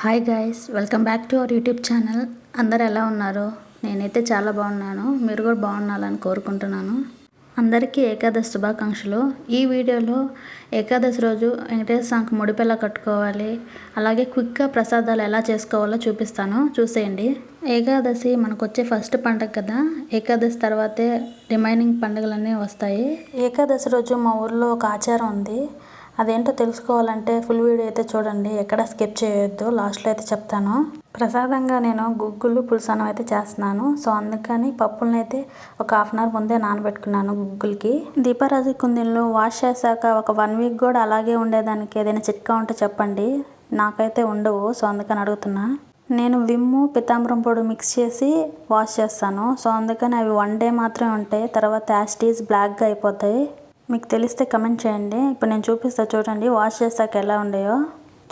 Hi guys, welcome back to our YouTube channel. అందరు ఎలా ఉన్నారు? నేనైతే చాలా బాగున్నాను. మీరు కూడా బాగుండాలని కోరుకుంటున్నాను. అందరికీ ఏకాదశి శుభాకాంక్షలు. ఈ వీడియోలో ఏకాదశి రోజు వెంకటేశ్వర స్వామికి ముడిపు ఎలా కట్టుకోవాలి, అలాగే క్విక్గా ప్రసాదాలు ఎలా చేసుకోవాలో చూపిస్తాను, చూసేయండి. ఏకాదశి మనకు వచ్చే ఫస్ట్ పండుగ కదా. ఏకాదశి తర్వాతే రిమైనింగ్ పండుగలన్నీ వస్తాయి. ఏకాదశి రోజు మా ఊర్లో ఒక ఆచారం ఉంది. అదేంటో తెలుసుకోవాలంటే ఫుల్ వీడియో అయితే చూడండి, ఎక్కడ స్కిప్ చేయొద్దు. లాస్ట్లో అయితే చెప్తాను. ప్రసాదంగా నేను గుగ్గులు పులుసన్నం అయితే చేస్తున్నాను. సో అందుకని పప్పులను అయితే ఒక హాఫ్ అన్ అవర్ ముందే నానబెట్టుకున్నాను గుగ్గులకి. దీపారాజు కుందీలను వాష్ చేశాక ఒక 1 వీక్ కూడా అలాగే ఉండేదానికి ఏదైనా చిట్కా ఉంటే చెప్పండి. నాకైతే ఉండవు, సో అందుకని అడుగుతున్నా. నేను విమ్ము పితాంబరం పొడి మిక్స్ చేసి వాష్ చేస్తాను. సో అందుకని అవి 1 డే మాత్రమే ఉంటాయి, తర్వాత యాస్టీస్ బ్లాక్గా అయిపోతాయి. మీకు తెలిస్తే కమెంట్ చేయండి. ఇప్పుడు నేను చూపిస్తా చూడండి, వాష్ చేసాక ఎలా ఉన్నాయో.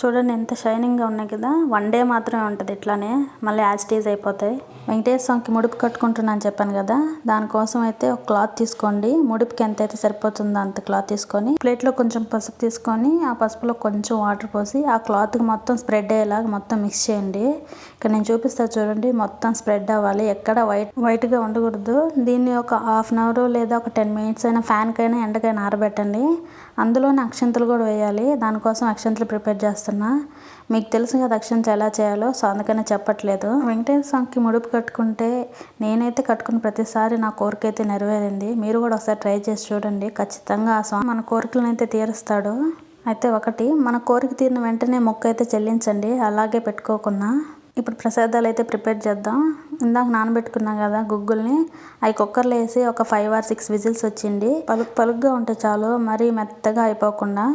చూడండి ఎంత షైనింగ్గా ఉన్నాయి కదా. 1 డే మాత్రమే ఉంటుంది, ఇట్లానే మళ్ళీ యాస్టీస్ అయిపోతాయి. వెంకటేశ్వర స్వామికి ముడుపు కట్టుకుంటున్నాను చెప్పాను కదా, దానికోసం అయితే ఒక క్లాత్ తీసుకోండి. ముడుపుకి ఎంత అయితే సరిపోతుందో అంత క్లాత్ తీసుకొని ప్లేట్లో కొంచెం పసుపు తీసుకొని ఆ పసుపులో కొంచెం వాటర్ పోసి ఆ క్లాత్కి మొత్తం స్ప్రెడ్ అయ్యేలాగా మొత్తం మిక్స్ చేయండి. ఇక్కడ నేను చూపిస్తా చూడండి, మొత్తం స్ప్రెడ్ అవ్వాలి, ఎక్కడ వైట్గా ఉండకూడదు. దీన్ని ఒక హాఫ్ అన్ అవర్ లేదా ఒక 10 మినిట్స్ అయినా ఫ్యాన్కైనా ఎండకైనా ఆరబెట్టండి. అందులోనే అక్షంతలు కూడా వేయాలి. దానికోసం అక్షంతలు ప్రిపేర్ చేస్తున్నా. మీకు తెలుసు కదా అక్షంతలు ఎలా చేయాలో, సో అందుకనే చెప్పట్లేదు. వెంకటేశ్వర స్వామికి ముడుపు కట్టుకుంటే నేనైతే కట్టుకున్న ప్రతిసారి నా కోరిక అయితే నెరవేరింది. మీరు కూడా ఒకసారి ట్రై చేసి చూడండి, ఖచ్చితంగా ఆ స్వామి మన కోరికలను అయితే తీరుస్తాడు. అయితే ఒకటి, మన కోరిక తీరిన వెంటనే మొక్క అయితే చెల్లించండి, అలాగే పెట్టుకోకుండా. ఇప్పుడు ప్రసాదాలు అయితే ప్రిపేర్ చేద్దాం. ఇందాక నానబెట్టుకున్నాం కదా గుగ్గుల్ని, అవి కుక్కర్లో వేసి ఒక 5 or 6 విజిల్స్ వచ్చింది. పలుగ్గా ఉంటే చాలు, మరీ మెత్తగా అయిపోకుండా.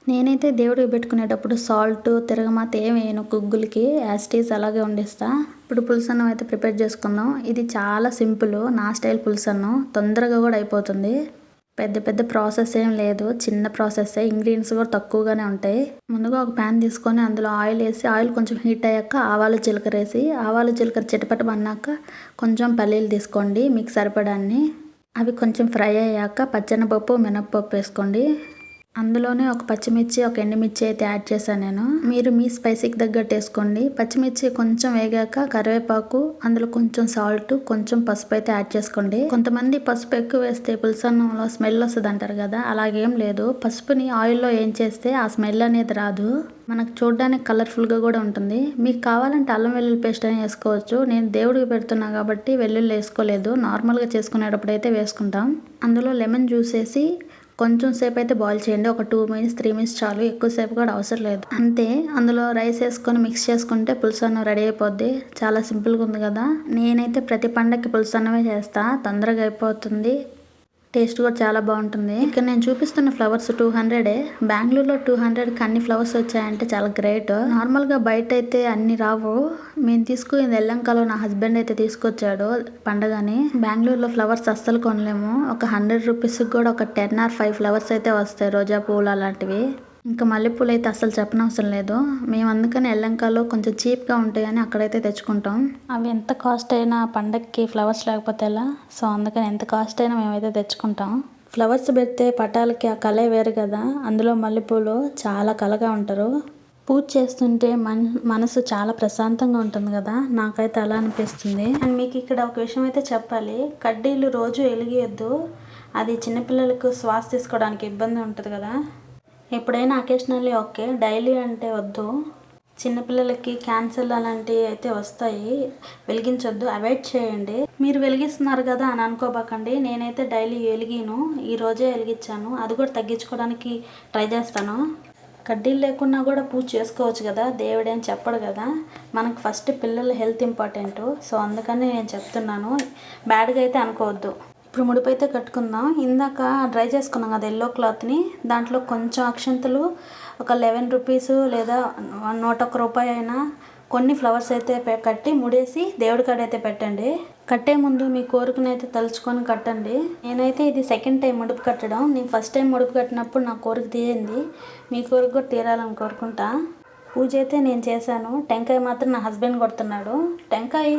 నేనైతే దేవుడికి పెట్టుకునేటప్పుడు సాల్ట్ తిరగమాత ఏం వేయను గుగ్గులకి, యాస్టీస్ అలాగే వండిస్తా. ఇప్పుడు పులుసన్నం అయితే ప్రిపేర్ చేసుకుందాం. ఇది చాలా సింపుల్, నా స్టైల్ పులుసన్నం, తొందరగా కూడా అయిపోతుంది. పెద్ద పెద్ద ప్రాసెస్ ఏం లేదు, చిన్న ప్రాసెస్సే. ఇంగ్రీడియంట్స్ కూడా తక్కువగానే ఉంటాయి. ముందుగా ఒక ప్యాన్ తీసుకొని అందులో ఆయిల్ వేసి, ఆయిల్ కొంచెం హీట్ అయ్యాక ఆవాలు జీలకర్ర వేసి, ఆవాలు జీలకర్ర చిటపటమన్నాక కొంచెం పల్లీలు తీసుకోండి మీకు సరిపడాన్ని. అవి కొంచెం ఫ్రై అయ్యాక పచ్చెనపప్పు మినప్పప్పు వేసుకోండి. అందులోనే ఒక పచ్చిమిర్చి ఒక ఎండుమిర్చి అయితే యాడ్ చేశాను నేను. మీరు మీ స్పైసీకి తగ్గట్టు వేసుకోండి. పచ్చిమిర్చి కొంచెం వేగాక కరివేపాకు, అందులో కొంచెం సాల్ట్, కొంచెం పసుపు అయితే యాడ్ చేసుకోండి. కొంతమంది పసుపు ఎక్కువ వేస్తే పులుసన్నంలో స్మెల్ వస్తుంది అంటారు కదా, అలాగేం లేదు. పసుపుని ఆయిల్లో ఏం చేస్తే ఆ స్మెల్ అనేది రాదు, మనకు చూడడానికి కలర్ఫుల్గా కూడా ఉంటుంది. మీకు కావాలంటే అల్లం వెల్లుల్లి పేస్ట్ అని వేసుకోవచ్చు. నేను దేవుడికి పెడుతున్నా కాబట్టి వెల్లుల్లి వేసుకోలేదు, నార్మల్గా చేసుకునేటప్పుడు అయితే వేసుకుంటాం. అందులో లెమన్ జ్యూస్ వేసి కొంచెం సేపు అయితే బాయిల్ చేయండి, ఒక 2 minutes 3 minutes చాలు, ఎక్కువసేపు కూడా అవసరం లేదు. అంతే. అందులో రైస్ వేసుకొని మిక్స్ చేసుకుంటే పులుసన్నం రెడీ అయిపోద్ది. చాలా సింపుల్గా ఉంది కదా. నేనైతే ప్రతి పండగకి పులుసన్నమే చేస్తా, తొందరగా అయిపోతుంది, టేస్ట్ కూడా చాలా బాగుంటుంది. ఇక్కడ నేను చూపిస్తున్న ఫ్లవర్స్ 200. బెంగళూరులో 200కి అన్ని ఫ్లవర్స్ వచ్చాయంటే చాలా గ్రేట్. నార్మల్గా బయట అయితే అన్ని రావు. మేము తీసుకుని ఎల్లంకలో నా హస్బెండ్ అయితే తీసుకొచ్చాడు పండగని. బెంగళూరులో ఫ్లవర్స్ అస్సలు కొనలేము. ఒక 100 రూపీస్కి కూడా ఒక 10 or 5 ఫ్లవర్స్ అయితే వస్తాయి, రోజా పూలు అలాంటివి. ఇంకా మల్లెపూలు అయితే అస్సలు చెప్పనవసరం లేదు. మేము అందుకని ఎల్లంకలో కొంచెం చీప్గా ఉంటాయని అక్కడైతే తెచ్చుకుంటాం. అవి ఎంత కాస్ట్ అయినా పండగకి ఫ్లవర్స్ లేకపోతే ఎలా, సో అందుకని ఎంత కాస్ట్ అయినా మేమైతే తెచ్చుకుంటాం. ఫ్లవర్స్ పెడితే పటాలకి ఆ కలే వేరు కదా, అందులో మల్లెపూలు చాలా కలగా ఉంటారు. పూజ చేస్తుంటే మనసు చాలా ప్రశాంతంగా ఉంటుంది కదా, నాకైతే అలా అనిపిస్తుంది. అండ్ మీకు ఇక్కడ ఒక విషయం అయితే చెప్పాలి, కడ్డీలు రోజు వెలిగియొద్దు. అది చిన్నపిల్లలకు శ్వాస తీసుకోవడానికి ఇబ్బంది ఉంటుంది కదా. ఎప్పుడైనా అకేషనల్లీ ఓకే, డైలీ అంటే వద్దు. చిన్నపిల్లలకి క్యాన్సర్ అలాంటివి అయితే వస్తాయి, వెలిగించొద్దు, అవాయిడ్ చేయండి. మీరు వెలిగిస్తున్నారు కదా అని అనుకోబాకండి. నేనైతే డైలీ వెలిగిను, ఈరోజే వెలిగించాను. అది కూడా తగ్గించుకోవడానికి ట్రై చేస్తాను. కడ్డీలు లేకున్నా కూడా పూజ చేసుకోవచ్చు కదా, దేవుడేం చెప్పడు కదా. మనకు ఫస్ట్ పిల్లల హెల్త్ ఇంపార్టెంట్, సో అందుకని నేను చెప్తున్నాను, బ్యాడ్గా అయితే అనుకోవద్దు. ఇప్పుడు ముడిపు అయితే కట్టుకుందాం. ఇందాక డ్రై చేసుకున్నాం కదా ఎల్లో క్లాత్ని, దాంట్లో కొంచెం అక్షంతలు ఒక 11 రూపీస్ లేదా 101 రూపాయి అయినా కొన్ని ఫ్లవర్స్ అయితే కట్టి ముడేసి దేవుడి కాడ అయితే పెట్టండి. కట్టే ముందు మీ కోరికను అయితే తలుచుకొని కట్టండి. నేనైతే ఇది సెకండ్ టైం ముడుపు కట్టడం. నేను ఫస్ట్ టైం ముడుపు కట్టినప్పుడు నా కోరిక తీరింది, మీ కోరిక కూడా తీరాలని కోరుకుంటా. పూజ అయితే నేను చేశాను. టెంకాయ మాత్రం నా హస్బెండ్ కొడుతున్నాడు. టెంకాయ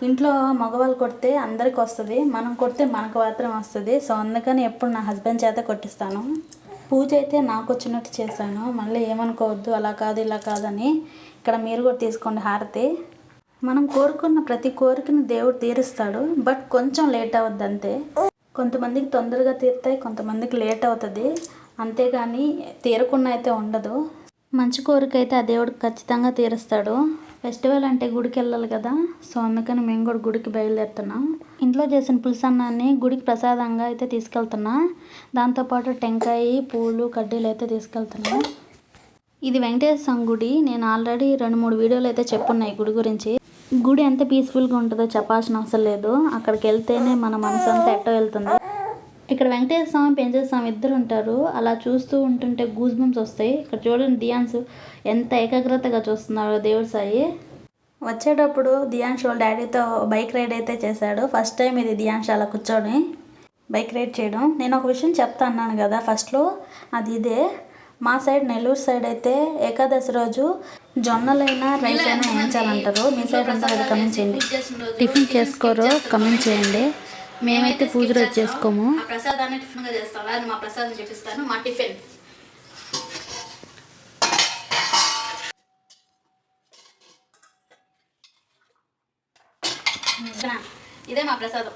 ఇంట్లో మగవాళ్ళు కొడితే అందరికి వస్తుంది, మనం కొడితే మనకు మాత్రం వస్తుంది. సో అందుకని ఎప్పుడు నా హస్బెండ్ చేత కొట్టిస్తాను. పూజ అయితే నాకు వచ్చినట్టు చేశాను, మళ్ళీ ఏమనుకోవద్దు అలా కాదు ఇలా కాదని. ఇక్కడ మీరు కూడా తీసుకోండి హారతి. మనం కోరుకున్న ప్రతి కోరికను దేవుడు తీరుస్తాడు, బట్ కొంచెం లేట్ అవుద్ది అంతే. కొంతమందికి తొందరగా తీరుతాయి, కొంతమందికి లేట్ అవుతుంది, అంతేగాని తీరకుండా అయితే ఉండదు. మంచి కోరిక అయితే ఆ దేవుడికి ఖచ్చితంగా తీరుస్తాడు. ఫెస్టివల్ అంటే గుడికి వెళ్ళాలి కదా, సో అందుకని మేము కూడా గుడికి బయలుదేరుతున్నాం. ఇంట్లో చేసిన పులుసన్నాన్ని గుడికి ప్రసాదంగా అయితే తీసుకెళ్తున్నా. దాంతోపాటు టెంకాయ, పూలు, కడ్డీలు అయితే తీసుకెళ్తున్నా. ఇది వెంకటేశ్వర స్వామి గుడి. నేను ఆల్రెడీ 2-3 వీడియోలు అయితే చెప్పున్నాయి గుడి గురించి. గుడి ఎంత పీస్ఫుల్గా ఉంటుందో చెప్పాల్సిన అవసరం లేదు. అక్కడికి వెళ్తేనే మన మనసు అంతా ఎట్టో వెళ్తుంది. ఇక్కడ వెంకటేశ్వర స్వామి, పెంచేశ్వర స్వామి ఇద్దరు ఉంటారు. అలా చూస్తూ ఉంటుంటే గూస్ బంప్స్ వస్తాయి. ఇక్కడ చూడండి దియాన్స్ ఎంత ఏకాగ్రతగా చూస్తున్నారో దేవుడి సాయి. వచ్చేటప్పుడు దియాన్ష్ వాళ్ళ డాడీతో బైక్ రైడ్ అయితే చేశాడు. ఫస్ట్ టైం ఇది దియాన్ష్ అలా కూర్చొని బైక్ రైడ్ చేయడం. నేను ఒక విషయం చెప్తా అన్నాను కదా ఫస్ట్లో, అది ఇదే. మా సైడ్ నెల్లూరు సైడ్ అయితే ఏకాదశి రోజు జొన్నలైనా రైస్ అయినా వేయించాలంటారు. మీ సైడ్ ఉంటుంది కమెంట్ చేయండి. టిఫిన్ చేసుకోరు కమెంట్ చేయండి. మేమైతే పూజ రోజు చేసుకోము. ప్రసాదాన్ని టిఫిన్గా చేస్తాం. అది మా ప్రసాదం చూపిస్తాను. మా టిఫిన్ ఇదే మా ప్రసాదం.